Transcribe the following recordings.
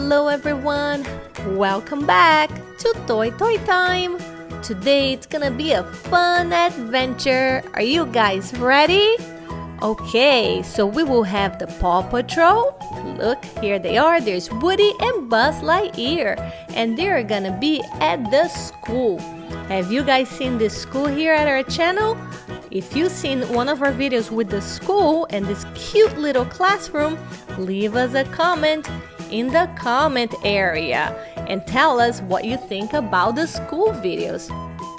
Hello everyone! Welcome back to Toy Time! Today it's gonna be a fun adventure. Are you guys ready? Okay, so we will have the Paw Patrol. Look, here they are. There's Woody and Buzz Lightyear. And they're gonna be at the school. Have you guys seen this school here at our channel? If you've seen one of our videos with the school and this cute little classroom, leave us a comment in the comment area and tell us what you think about the school videos.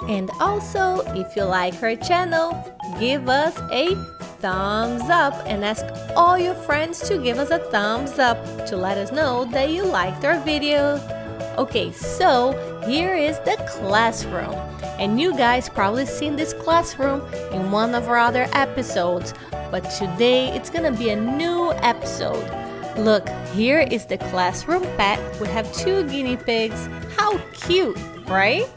And also, if you like our channel, give us a thumbs up and ask all your friends to give us a thumbs up to let us know that you liked our video. Okay, so here is the classroom. And you guys probably seen this classroom in one of our other episodes, but today it's gonna be a new episode. Look, here is the classroom pet. We have two guinea pigs. How cute, right?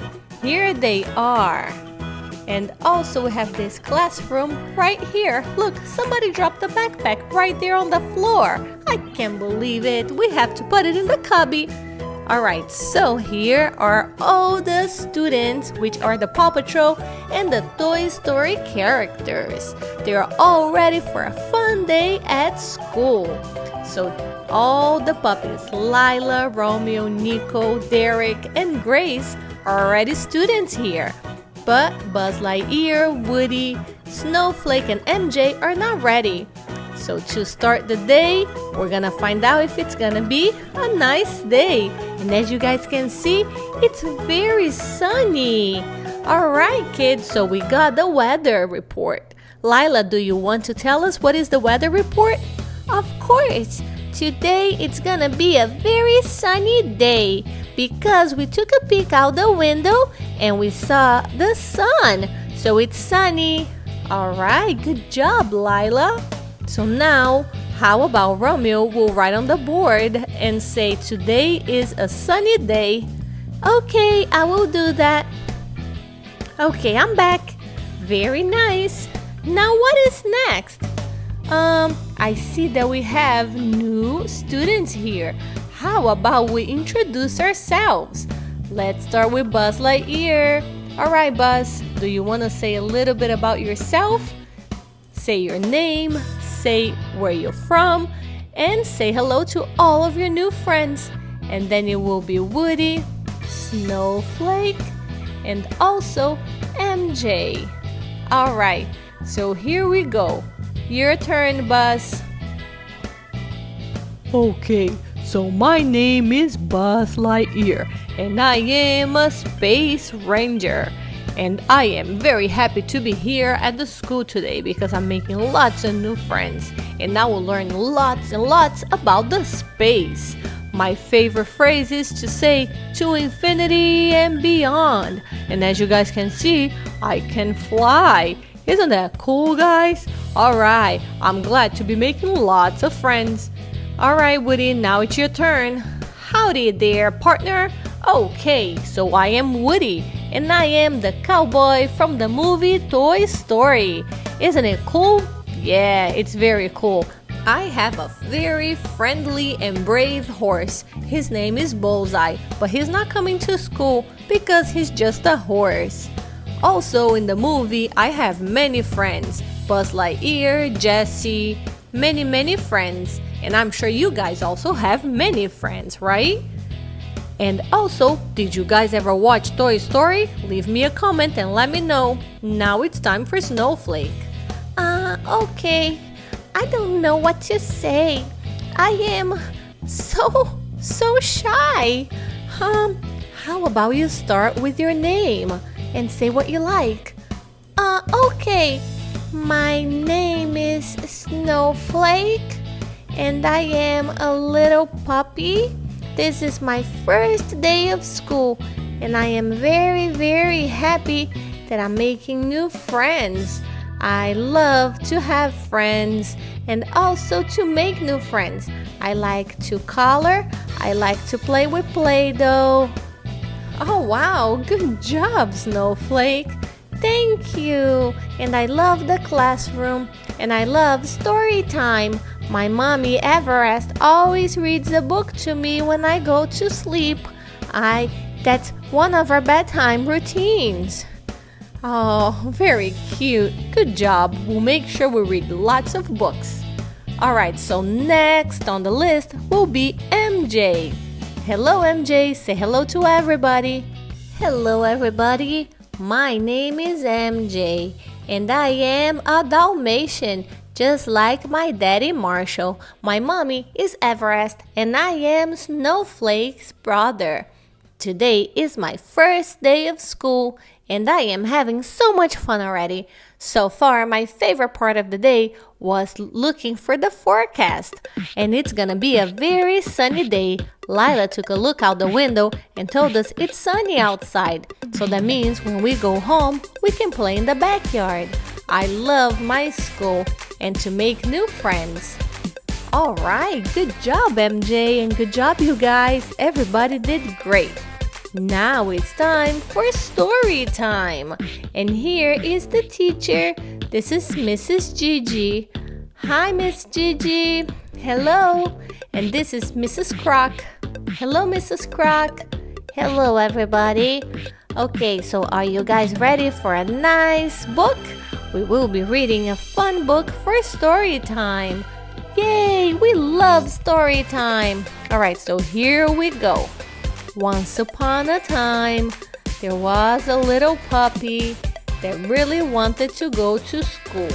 Here they are. And also we have this classroom right here. Look, somebody dropped the backpack right there on the floor. I can't believe it. We have to put it in the cubby. Alright, so here are all the students, which are the Paw Patrol and the Toy Story characters. They are all ready for a fun day at school. So all the puppies, Lila, Romeo, Nico, Derek, and Grace are already students here. But Buzz Lightyear, Woody, Snowflake, and MJ are not ready. So to start the day, we're gonna find out if it's gonna be a nice day. And as you guys can see, it's very sunny. Alright kids, so we got the weather report. Lila, do you want to tell us what is the weather report? Of course! Today it's gonna be a very sunny day because we took a peek out the window and we saw the sun. So it's sunny. Alright, good job, Lila. So now, how about Romeo will write on the board and say today is a sunny day. Okay, I will do that. Okay, I'm back. Very nice. Now what is next? I see that we have new students here. How about we introduce ourselves? Let's start with Buzz Lightyear. Alright, Buzz, do you want to say a little bit about yourself? Say your name, say where you're from, and say hello to all of your new friends. And then it will be Woody, Snowflake, and also MJ. Alright, so here we go. Your turn, Buzz. Okay, so my name is Buzz Lightyear, and I am a space ranger. And I am very happy to be here at the school today because I'm making lots of new friends. And I will learn lots and lots about the space. My favorite phrase is to say, to infinity and beyond. And as you guys can see, I can fly. Isn't that cool, guys? Alright, I'm glad to be making lots of friends. Alright, Woody, now it's your turn. Howdy there, partner. Okay, so I am Woody, and I am the cowboy from the movie Toy Story. Isn't it cool? Yeah, it's very cool. I have a very friendly and brave horse. His name is Bullseye, but he's not coming to school because he's just a horse. Also in the movie, I have many friends. Buzz Lightyear, Jessie, many friends. And I'm sure you guys also have many friends, right? And also, did you guys ever watch Toy Story? Leave me a comment and let me know. Now it's time for Snowflake. Okay. I don't know what to say. I am so shy. How about you start with your name and say what you like? Okay. My name is Snowflake, and I am a little puppy. This is my first day of school, and I am very happy that I'm making new friends. I love to have friends and also to make new friends. I like to color. I like to play with Play-Doh. Oh wow, good job, Snowflake. Thank you. And I love the classroom, and I love story time. My mommy Everest always reads a book to me when I go to sleep. That's one of our bedtime routines. Oh, very cute. Good job. We'll make sure we read lots of books. Alright, so next on the list will be MJ. Hello, MJ. Say hello to everybody. Hello, everybody. My name is MJ, and I am a Dalmatian, just like my daddy Marshall. My mommy is Everest, and I am Snowflake's brother. Today is my first day of school, and I am having so much fun already. So far, my favorite part of the day was looking for the forecast, and it's gonna be a very sunny day. Lila took a look out the window and told us it's sunny outside, so that means when we go home, we can play in the backyard. I love my school and to make new friends. Alright, good job MJ, and good job you guys. Everybody did great. Now it's time for story time. And here is the teacher. This is Mrs. Gigi. Hi, Miss Gigi. Hello. And this is Mrs. Croc. Hello, Mrs. Croc. Hello, everybody. Okay, so are you guys ready for a nice book? We will be reading a fun book for story time. Yay, we love story time. Alright, so here we go. Once upon a time, there was a little puppy that really wanted to go to school.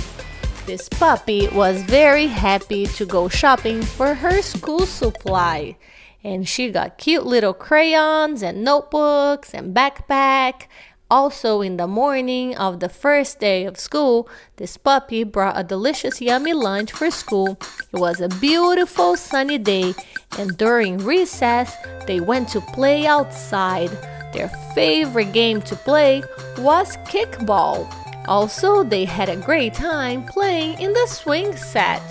This puppy was very happy to go shopping for her school supply. And she got cute little crayons and notebooks and backpack. Also, in the morning of the first day of school, this puppy brought a delicious yummy lunch for school. It was a beautiful sunny day, and during recess, they went to play outside. Their favorite game to play was kickball. Also, they had a great time playing in the swing set.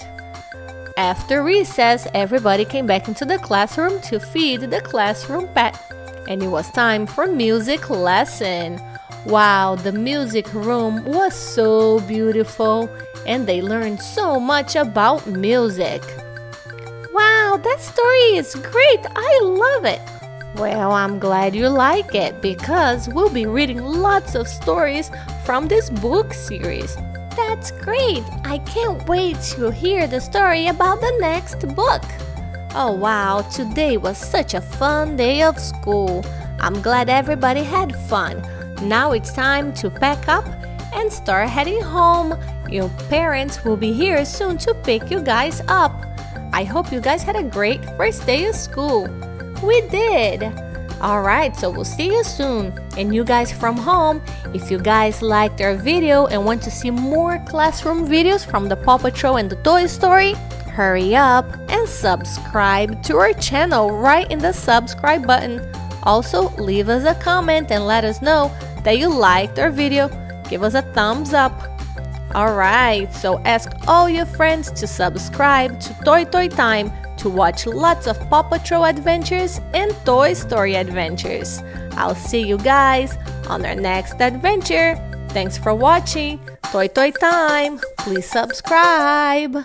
After recess, everybody came back into the classroom to feed the classroom pet. And it was time for music lesson. Wow, the music room was so beautiful, and they learned so much about music. Wow, that story is great. I love it. Well, I'm glad you like it because we'll be reading lots of stories from this book series. That's great. I can't wait to hear the story about the next book. Oh wow, today was such a fun day of school. I'm glad everybody had fun. Now it's time to pack up and start heading home. Your parents will be here soon to pick you guys up. I hope you guys had a great first day of school. We did. Alright, so we'll see you soon. And you guys from home, if you guys liked our video and want to see more classroom videos from the Paw Patrol and the Toy Story, hurry up and subscribe to our channel right in the subscribe button. Also, leave us a comment and let us know that you liked our video. Give us a thumbs up. Alright, so ask all your friends to subscribe to Toy Time to watch lots of Paw Patrol adventures and Toy Story adventures. I'll see you guys on our next adventure. Thanks for watching Toy Time. Please subscribe.